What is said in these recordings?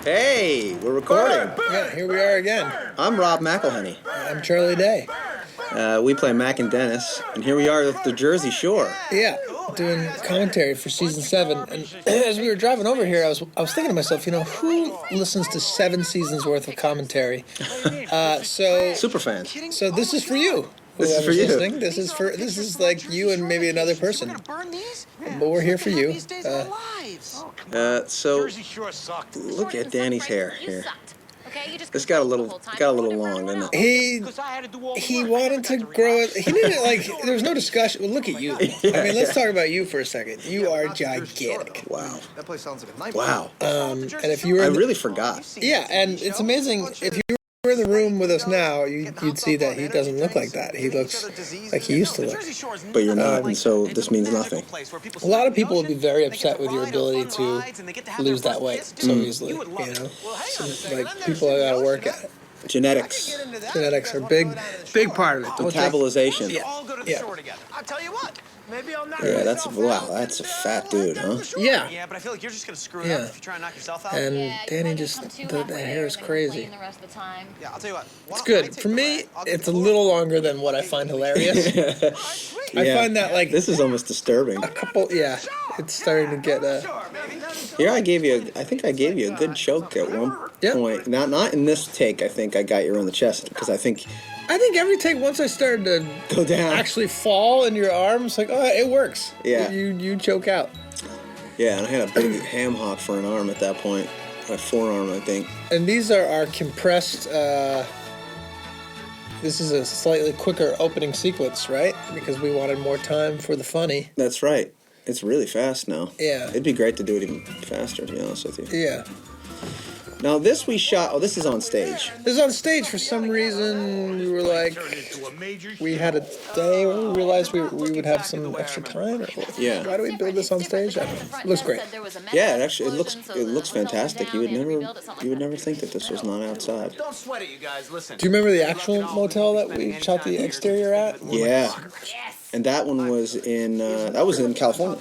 Hey, we're recording. Yeah, here we are again. I'm Rob McElhenney. I'm Charlie Day. We play Mac and Dennis, and here we are at the Jersey Shore. Yeah, doing commentary for season 7. And as we were driving over here, I was thinking to myself, who listens to 7 seasons worth of commentary? Super fans. So this is for you. This is for you. Listening. This is like you and maybe another person. But we're here for you. So look at Danny's hair here. This got a little long, didn't it? He wanted to grow it. He didn't there was no discussion. Well, look at you. Let's talk about you for a second. You are gigantic. Wow. That place sounds like a nightmare. Wow. And if you were, I really forgot. Yeah, and it's amazing if you were in the room with us now, you'd see that he doesn't look like that. He looks like he used to look. But you're not, and so this means nothing. A lot of people would be very upset with your ability to lose that weight so easily. So, people got to work at it. Genetics. Genetics are big part of it. Metabolization. Yeah. I'll tell you what. Maybe I'll not. Yeah, that's a fat dude, huh? Yeah. Yeah, but I feel like you're just gonna screw it up if you try and knock yourself out. And Danny the hair is crazy. Yeah, I'll tell you what. It's good. For me, it's a little longer than what I find hilarious. I find that this is almost disturbing. It's starting to get Here I think I gave you a good choke at one point. Not in this take. I think I got you on the chest because I think every take, once I started to go down, actually fall in your arms, it works. Yeah. You choke out. Yeah, and I had a big ham hock for an arm at that point. My forearm, I think. And these are our compressed. This is a slightly quicker opening sequence, right? Because we wanted more time for the funny. That's right. It's really fast now. Yeah. It'd be great to do it even faster, to be honest with you. Yeah. Now, this we shot... Oh, this is on stage. This is on stage. For some reason, we were like... We had a day where we realized we would have some extra time. Yeah. Why do we build this on stage? I don't know. It looks great. Yeah, it looks fantastic. You would never think that this was not outside. Don't sweat it, you guys. Listen. Do you remember the actual motel that we shot the exterior at? Yeah. And that one was in California.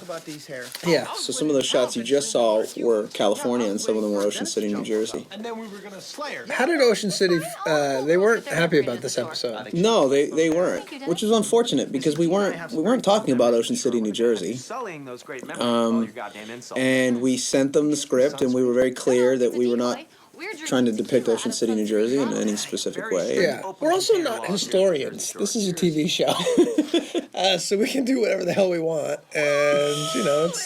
Yeah. So some of those shots you just saw were California, and some of them were Ocean City, New Jersey. And then we were gonna slay her. How did Ocean City? They weren't happy about this episode. No, they weren't, which was unfortunate because we weren't talking about Ocean City, New Jersey. And we sent them the script, and we were very clear that we were not trying to depict Ocean City, New Jersey in any specific way. Yeah, we're also not historians. This is a TV show, so we can do whatever the hell we want, and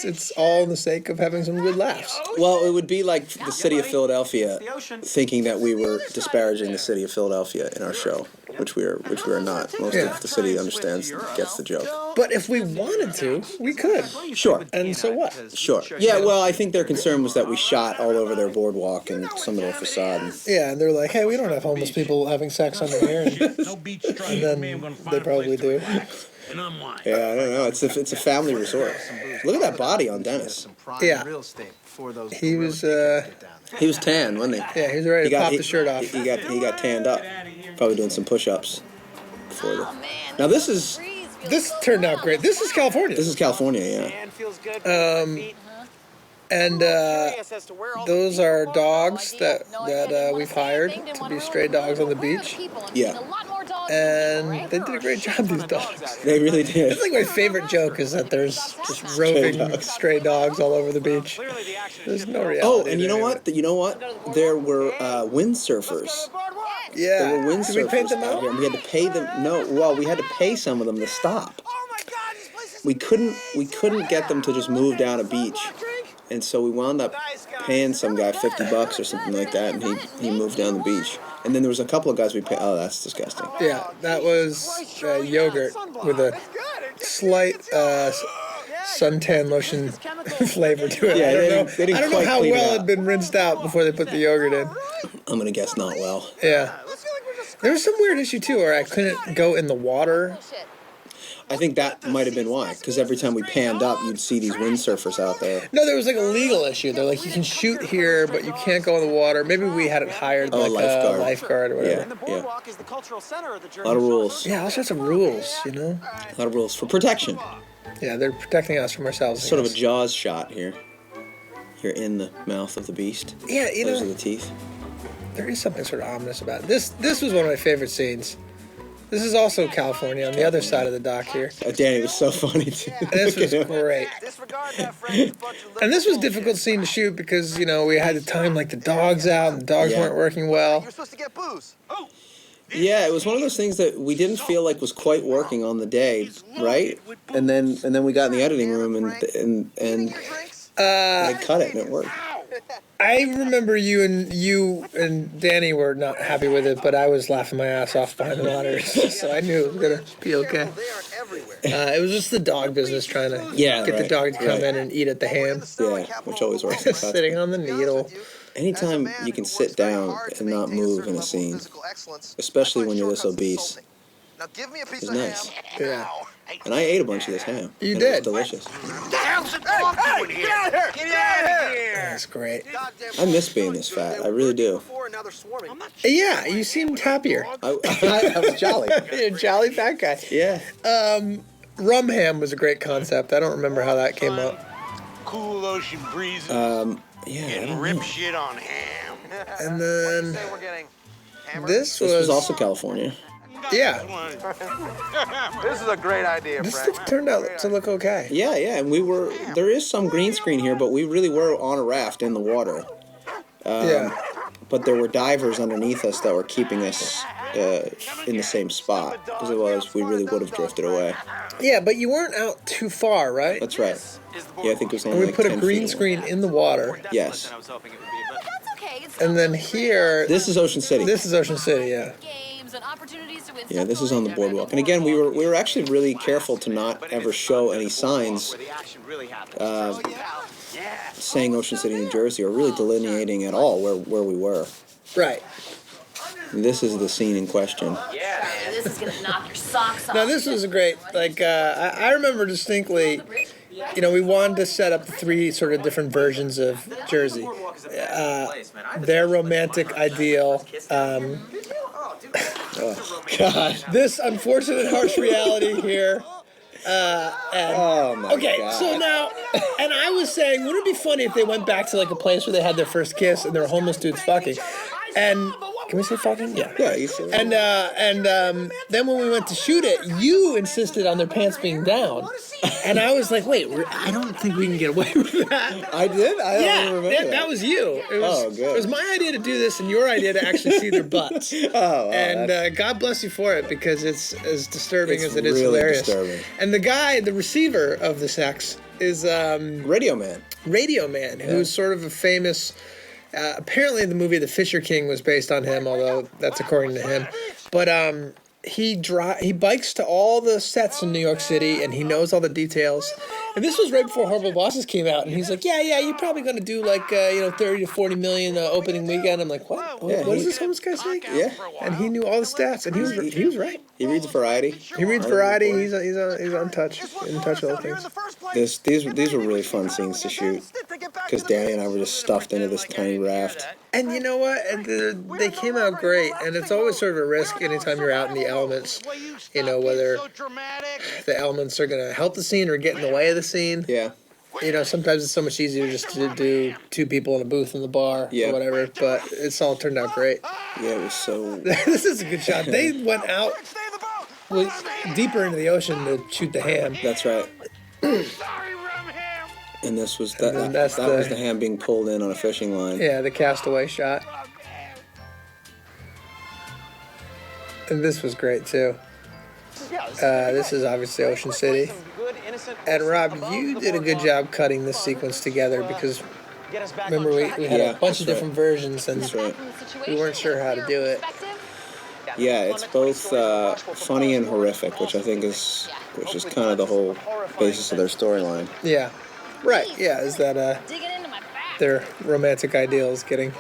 it's all in the sake of having some good laughs. Well, it would be like the city of Philadelphia thinking that we were disparaging the city of Philadelphia in our show, which we are not. Most of the city understands, gets the joke. But if we wanted to, we could. Sure. And so what? Sure. Yeah. Well, I think their concern was that we shot all over their boardwalk and some of their facade. Yeah, and they're like, "Hey, we don't have homeless people having sex under here," and then they probably do. Yeah, I don't know. It's a family resort. Look at that body on Dennis. Yeah. He was tan, wasn't he? Yeah, he was ready to pop the shirt off. He got tanned up. Probably doing some push-ups. Now this turned out great. This is California. This is California, yeah. And those are dogs that we've hired to be stray dogs on the beach. Yeah. And they did a great job, these dogs. They really did. I think my favorite joke is that there's just roving stray dogs all over the beach. There's no reality. Oh, and you know what? There were windsurfers. Yeah. There were windsurfers. Did we pay them out? Here, and we had to pay them. No, well, we had to pay some of them to stop. We couldn't get them to just move down a beach. And so we wound up paying some guy $50 or something like that, and he moved down the beach. And then there was a couple of guys we paid. Oh, that's disgusting. Yeah, that was yogurt with a slight suntan lotion flavor to it. Yeah, I don't know how well it had been rinsed out before they put the yogurt in. I'm gonna guess not well. Yeah. There was some weird issue too, where I couldn't go in the water. I think that might have been why, because every time we panned up, you'd see these windsurfers out there. No, there was like a legal issue. They're like, you can shoot here, but you can't go in the water. Maybe we had it hired like a lifeguard or whatever. Yeah. A lot of rules. Yeah, lots of rules, A lot of rules for protection. Yeah, they're protecting us from ourselves. Sort of a Jaws shot here. you're in the mouth of the beast. Yeah, Those are the teeth. there is something sort of ominous about it. This was one of my favorite scenes. This is also California on the other side of the dock here. Danny was so funny too. This was great. And this was a difficult scene to shoot because, you know, we had to time like the dogs out and the dogs weren't working well. You're supposed to get booze. Yeah, it was one of those things that we didn't feel like was quite working on the day, right? And then we got in the editing room and they cut it and it worked. I remember you and Danny were not happy with it, but I was laughing my ass off behind the monitors, so I knew it was gonna be okay. It was just the dog business, trying to get the dog to come in and eat at the ham. Yeah, which always works. Sitting on the needle. Anytime you can sit down and not move in a scene, especially when you're this obese, is nice. Yeah. And I ate a bunch of this ham. You and did. It was delicious. Get out of here! That's great. I miss being this fat. I really do. Yeah, you seemed happier. I was jolly. You're a jolly fat guy. Yeah. Rum ham was a great concept. I don't remember how that came up. Cool ocean breezes. Yeah, I and don't rip know. shit on ham. And then this This was also California. yeah. This is a great idea, This Frank. stuff turned out to look okay. Yeah, and there is some green screen here, but we really were on a raft in the water. Yeah. But there were divers underneath us that were keeping us in the same spot. Because otherwise we really would have drifted away. Yeah, but you weren't out too far, right? That's right. Yeah, I think it was only And we like put a 10 green feet screen in the water. Yes. And then here, This is Ocean City. this is Ocean City, yeah. Yeah, this is on the boardwalk. And again, we were actually really careful to not ever show any signs saying Ocean City, New Jersey, or really delineating at all where we were. Right. And this is the scene in question. This is gonna knock your socks off. Now this was a great, like, I remember distinctly, you know, we wanted to set up the three sort of different versions of Jersey. Their romantic ideal, God. this unfortunate harsh reality here. Oh my Okay, God. so now, and I was saying, wouldn't it be funny if they went back to like a place where they had their first kiss and there were homeless dudes fucking? And can we say fucking? Yeah. Yeah, you see. And then when we went to shoot it, you insisted on their pants being down, and I was like, wait, I don't think we can get away with that. I did? I don't remember that was you. It was, good. It was my idea to do this, and your idea to actually see their butts. And God bless you for it, because it's as disturbing It's as it is really hilarious. disturbing. And the guy, the receiver of the sex, is Radio Man. Radio Man, who's sort of a famous. Apparently, the movie The Fisher King was based on him, although that's according to him. But he bikes to all the sets in New York City, and he knows all the details. And this was right before Horrible Bosses came out, and he's like, yeah, you're probably going to do like 30 to 40 million opening weekend. I'm like, what? Yeah, What is this homeless guy saying? Yeah. And he knew all the stats, and he was right. He reads Variety. He reads Variety. He's on touch, in touch with all things. These were really fun scenes to shoot, because Danny and I were just stuffed into this tiny raft. And you know what? And they came out great. And it's always sort of a risk anytime you're out in the elements. You know, whether the elements are going to help the scene or get in the way of the scene. Yeah. You know, sometimes it's so much easier just to do two people in a booth in the bar or whatever. But it's all turned out great. Yeah, it was so... This is a good shot. They went out deeper into the ocean to shoot the ham. That's right. And this was that was the ham being pulled in on a fishing line. Yeah, the castaway shot. And this was great too. This is obviously Ocean City. And Rob, you did a good job cutting this sequence together, because remember we had a bunch of different versions, and we weren't sure how to do it. Yeah, it's both funny and horrific, which is kind of the whole basis of their storyline. Yeah. Right, yeah, is that their romantic ideal is getting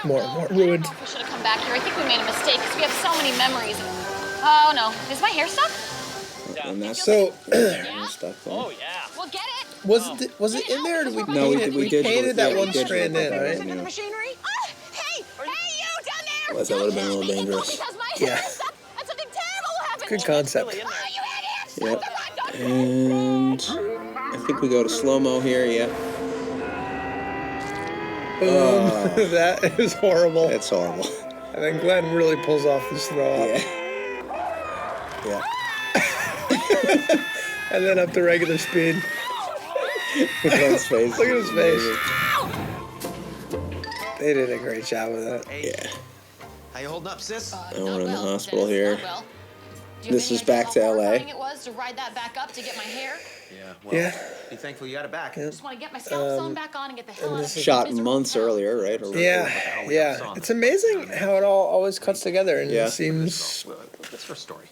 more and more ruined. We should have come back here. I think we made a mistake because we have so many memories. Oh no, is my hair stuck? And that's So, stuff. Well, get it. was it in there, or did we No, paint it? we did. Painted that one did. strand in, right? In the machinery. Hey, you down there! Well, that would have been a little dangerous. Because my Yeah. hair is stuck. And something terrible will happen. Good concept. Oh, you Yep. idiots! Come on, don't And I think we go to slow-mo here, yeah. That is horrible. It's horrible. And then Glenn really pulls off his throw up. Yeah. And then up to regular speed. Look at his face. Look at his face. They did a great job with that. Yeah. How you holding up, sis? We're in the hospital here. This is back to LA. It was to ride that back up to get my hair. Yeah. Well, Yeah. be thankful you got it back. Yeah. Just want to get my scalp sewn back on and get the hell out of this this is Shot miserable months town. earlier, right? Or Yeah. It's amazing how it all always cuts together and Yeah. it seems What's her story?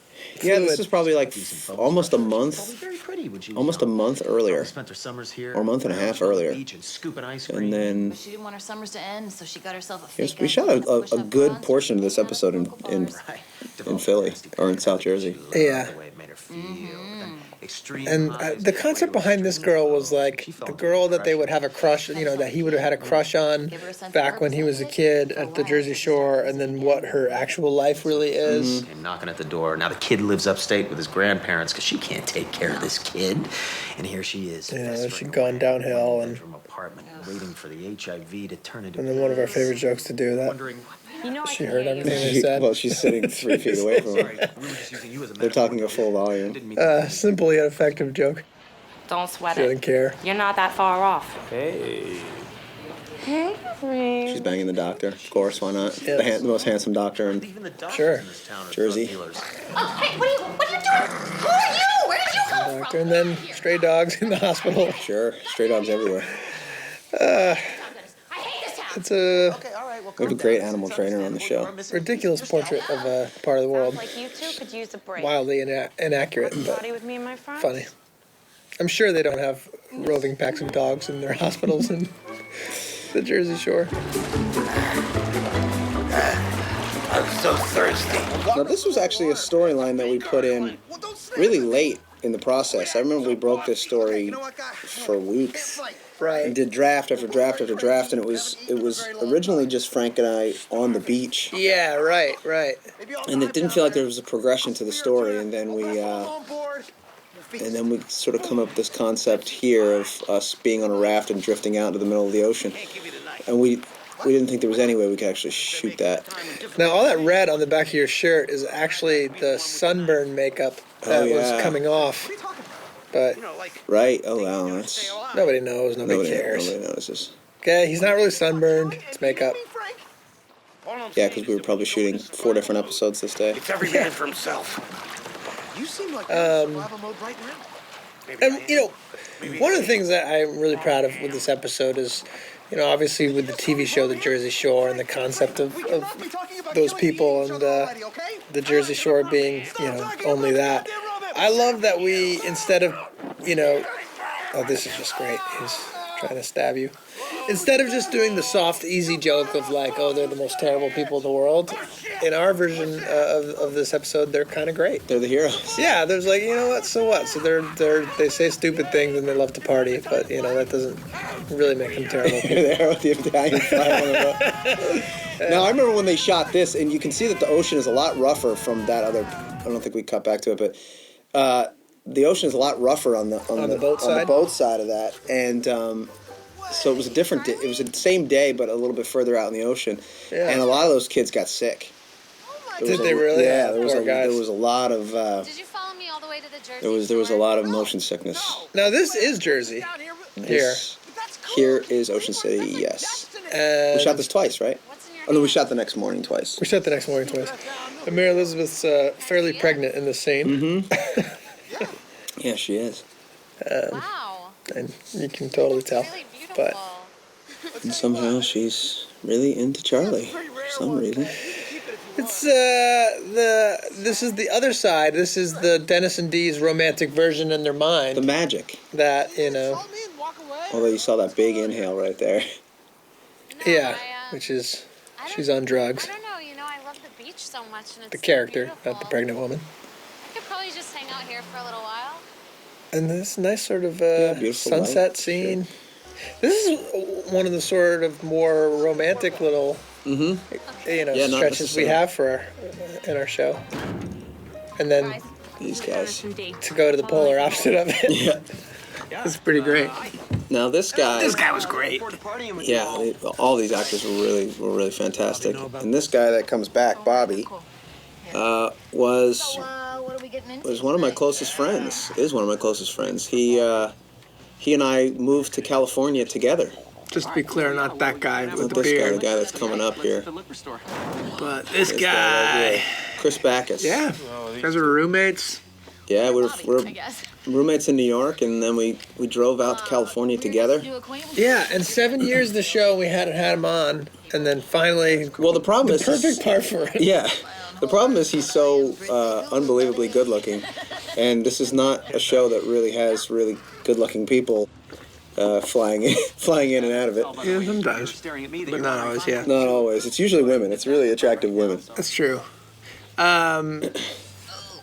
Yeah, this fluid. is probably like almost a Probably month, very pretty when she was almost a young. month earlier. Spent her summers here. Or a month and a half on the earlier. beach and scooping ice cream. And then But she didn't want her summers to end, so she got herself a yes, fake we shot iPhone a with push-up good bras. portion of this episode in Right. in Philly or in South Jersey. Yeah. The way it made her feel. Extreme and highs, the concept behind this girl was like the girl that they would have a crush, that he would have had a crush on back when he was a kid at the Jersey Shore, and then what her actual life really is. Came knocking at the door. Now the kid lives upstate with his grandparents because she can't take care of this kid. And here she is. festering she'd gone away downhill in a and- bedroom apartment, waiting for the HIV to turn into And then one of our AIDS. favorite jokes to do that. Wondering, She heard everything they said. Well, she's sitting 3 feet away from sorry, him. we were just using you as a They're metaphor. talking a full volume. Didn't mean to- Simple yet effective joke. Don't sweat She didn't it. care. You're not that far off. She's banging the doctor. Of course, why not? Yeah. The most handsome doctor in Even the doctors Sure. in this town are Jersey. drug dealers. Oh, hey, what are you doing? Who are you? Where did you come Doctor, from? and then stray dogs in the hospital. Sure, stray dogs everywhere. I hate this town. It's a Okay, all right, well, We have a great animal trainer on the show. ridiculous portrait of a part of the world. Like you two could use a break. Wildly inaccurate, but Party with me and my friends. funny. I'm sure they don't have roving packs of dogs in their hospitals in the Jersey Shore. So thirsty. Now, this was actually a storyline that we put in really late in the process. I remember we broke this story for weeks. And Right. did draft after draft after draft, and it was originally just Frank and I on the beach, Yeah, right. and it didn't feel like there was a progression to the story. And then we sort of come up with this concept here of us being on a raft and drifting out into the middle of the ocean, and we didn't think there was any way we could actually shoot that. Now, all that red on the back of your shirt is actually the sunburn makeup that was coming off. But Right? Oh wow, that's nobody knows. Nobody cares. Nobody notices. Okay, he's not really sunburned. It's makeup. Yeah, because we were probably shooting 4 different episodes this day. It's every man for himself. You seem like you're in survival mode right now. And, one of the things that I'm really proud of with this episode is, obviously with the TV show The Jersey Shore and the concept of those people and the Jersey Shore being, only that. I love that we, instead of, oh, this is just great. He's trying to stab you. Instead of just doing the soft, easy joke of like, oh, they're the most terrible people in the world, in our version of this episode, they're kind of great. They're the heroes. Yeah, there's like, what? So what? So they say stupid things and they love to party, but that doesn't really make them terrible people. They're there with the Italian flag. Now I remember when they shot this, and you can see that the ocean is a lot rougher from that other. I don't think we cut back to it, but the ocean is a lot rougher on the boat side of that, and so it was a different. It was the same day, but a little bit further out in the ocean, and a lot of those kids got sick. Did they really? Yeah, Poor guys. there was a lot of. Did you follow me all the way to the Jersey There was a Shore? lot of motion sickness. Now this is Jersey. Here. Here is Ocean City. Yes, And we shot this twice, right? What's in your Oh no, we hand? shot the next morning twice. We shot the next morning twice. And Mary Elizabeth's fairly pregnant in this scene. Yeah, she is. Wow. And you can totally tell. Really beautiful. But And somehow she's really into Charlie for some reason. it's this is the other side. This is the Dennis and Dee's romantic version in their The mind. magic. That Although you saw that big inhale right there. No, yeah, I, which is I don't- she's on drugs. I don't know. I love the beach so much, and it's The so character, beautiful. not the pregnant woman. I could probably just hang out here for a little while. And this nice sort of beautiful sunset light, scene. This is one of the sort of more romantic little, Yeah, not stretches we necessarily. have for in our show. And then These guys. to go to the polar opposite of it. Yeah. That's pretty great. Now this guy was great. Yeah, all these actors were really fantastic. And this guy that comes back, Bobby, was one of my closest friends. Is one of my closest friends. He and I moved to California together. Just to be clear, not that guy with Not the this guy, beard. the guy that's coming up here. But this Right guy. here. Chris Backus. Yeah. You guys were roommates. Yeah, we're I guess. roommates in New York, and then we drove out to California together. Yeah, and 7 years of the show, we hadn't had him on. And then finally, Well, the problem is perfect part for him. Yeah, the problem is he's so unbelievably good looking, and this is not a show that really has really good looking people flying in and out of it. Yeah, sometimes. But not always, yeah. Not always. It's usually women. It's really attractive women. That's true.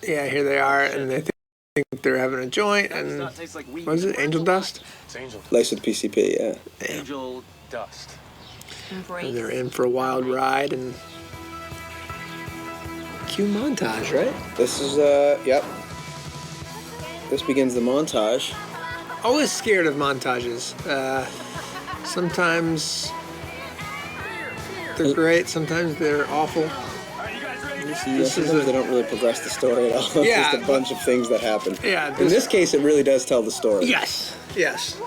Yeah, here they are, and they think they're having a joint, and what is it, angel dust? Laced with PCP, yeah. Angel dust. And they're in for a wild ride, and cue montage, right? This is, yep. This begins the montage. Always scared of montages. Sometimes they're great, sometimes they're awful. Sometimes they don't really progress the story at all. Yeah. Just a bunch of things that happen. Yeah, In this case, it really does tell the story. Yes, yes.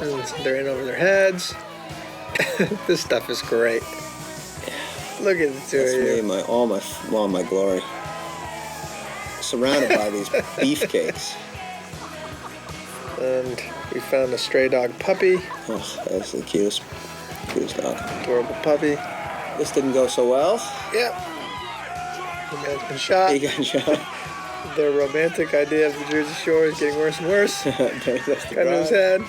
And they're in over their heads. This stuff is great. Look at the two That's of me, you. all my glory. Surrounded by these beefcakes. And we found a stray dog puppy, Oh, that's the cutest dog. adorable puppy. This didn't go so well. Yep. The man's been shot. He got shot. Their romantic idea of the Jersey Shore is getting worse and worse. That's the Gun to his head.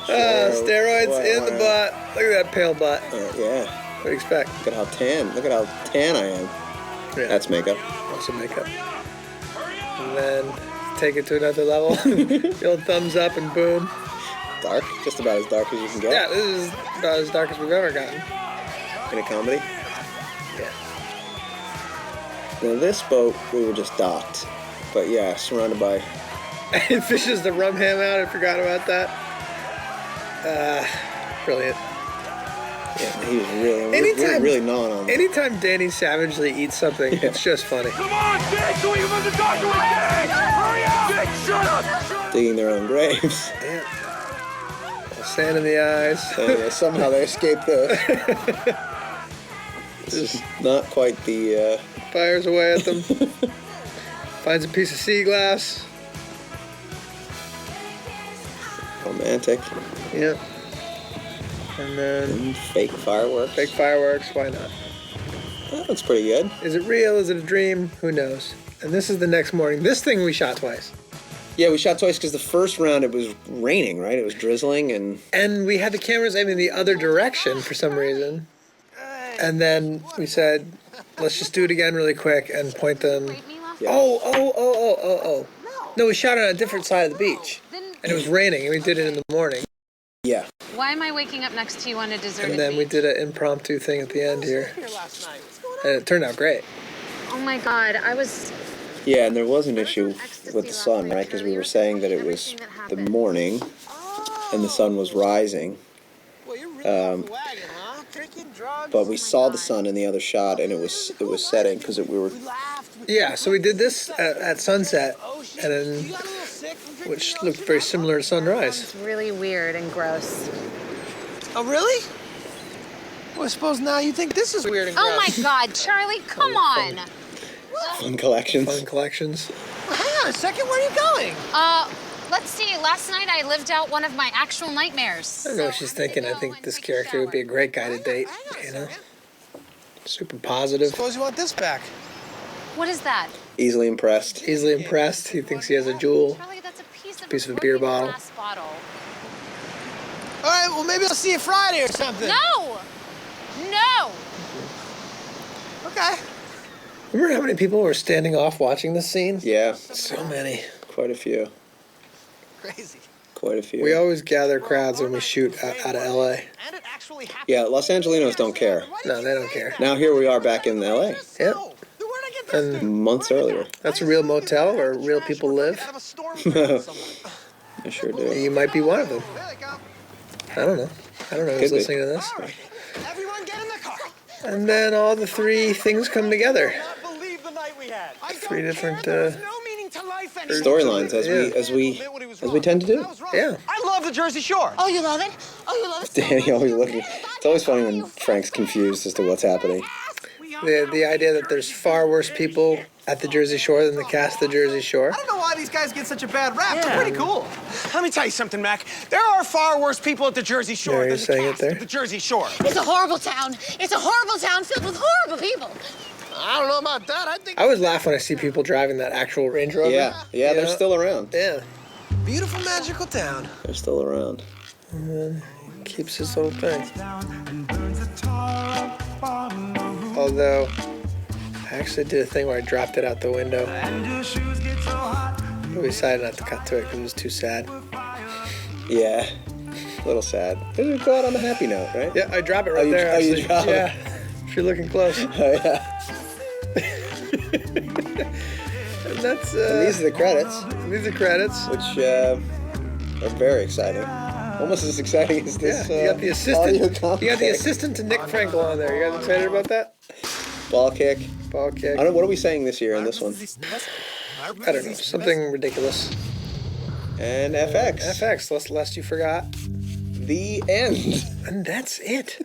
Steroids Wow, in the wow. butt. Look at that pale butt. Yeah. What do you expect? Look at how tan I am. Yeah. That's makeup. Also makeup. And then take it to another level. The old thumbs up and boom. Dark. Just about as dark as you can get. Yeah, this is about as dark as we've ever gotten. In a comedy. Yeah. Now this boat, we were just docked. But yeah, surrounded by... It fishes the rum ham out. I forgot about that. Brilliant. Yeah, he was really... Anytime- we're really gnawing on that. Anytime Danny savagely eats something, it's just funny. Come on, Dick! So we can move the doctor with Dick! Hurry up! Dick, shut up! Digging their own graves. Yeah. Sand in the eyes. And, somehow they escaped this. This is not quite the... Fires away at them. Finds a piece of sea glass. romantic. Yeah. And then And fake fireworks. fake fireworks. Why not? That looks pretty good. Is it real? Is it a dream? Who knows? And this is the next morning. This thing we shot twice. Yeah, we shot twice because the first round it was raining, right? It was drizzling and... And we had the cameras aiming the other direction for some reason. And then we said, let's just do it again really quick and point them. Yeah. Oh. No, we shot it on a different side of the beach. And it was raining and we did it in the morning. Yeah. Why am I waking up next to you on a deserted And then we beach? did an impromptu thing at the end here. And it turned out great. Oh my God, I was... Yeah, and there was an issue with the sun, right? Because we were saying that it was the morning and the sun was rising. But we saw the sun in the other shot and it was setting because we were... Yeah, so we did this at sunset, and then, which looked very similar to sunrise. It's really weird and gross. Oh, really? Well, I suppose now you think this is weird and gross. Oh my God, Charlie, come on. Fun collections. Fun collections. Well, hang on a second, where are you going? Let's see, last night I lived out one of my actual nightmares. I don't know what she's thinking. I think this character would be a great guy to date, you know? Super positive, Suppose you want this back. What is that? Easily impressed. easily impressed. He thinks he has a jewel. Charlie, that's a Piece of a beer broken bottle. glass bottle. All right, well, maybe I'll see you Friday or something. No! No! Okay. Remember how many people were standing off watching this scene? Yeah, So many. quite a few. Crazy. Quite a few. We always gather crowds when we shoot out of LA. And it actually happened. Yeah, Los Angelinos don't care. No, they don't care. Now here we are back in LA, Yep. Where'd I get this? And months earlier. that's a real motel where real people live. Out of a storm somewhere. I sure do. You might be one of them. There they go. I don't know. I don't know who's Could be. listening to this. All right. Everyone get in the car. And then all the three things come together. Not believe the night we had. I don't Three different, care. There's no meaning to life anymore. Storylines as we tend to do. Yeah. I love the Jersey Shore. Oh, you love it? Oh, you love it? Danny always looking. It's always funny when Frank's confused as to what's happening. The idea that there's far worse people at the Jersey Shore than the cast of the Jersey Shore. I don't know why these guys get such a bad rap. They're pretty cool. Let me tell you something, Mac. There are far worse people at the Jersey Shore Yeah, than you're the saying it cast there? of the Jersey Shore. It's a horrible town. It's a horrible town filled with horrible people. I don't know about that. I think I always laugh when I see people driving that actual Range Rover. Yeah, You they're know? still around. Yeah. beautiful, magical town. They're still around. Keeps his whole thing. Although, I actually did a thing where I dropped it out the window. But we decided not to cut to it because it was too sad. Yeah, a little sad. We go out on a happy note, right? Yeah, I drop it right there. Oh, you actually. drop it? Yeah, if you're looking close. Oh, yeah. And that's And these are the credits, these are credits. which are very exciting. Almost as exciting as Yeah, this. you got the audio assistant. You got the commentary. assistant to Nick Frankel on there. You guys excited about that? Ball kick. Ball kick. I don't. What are we saying this year in this one? I don't know. Something ridiculous. And FX. FX, lest you forgot. The end. And that's it.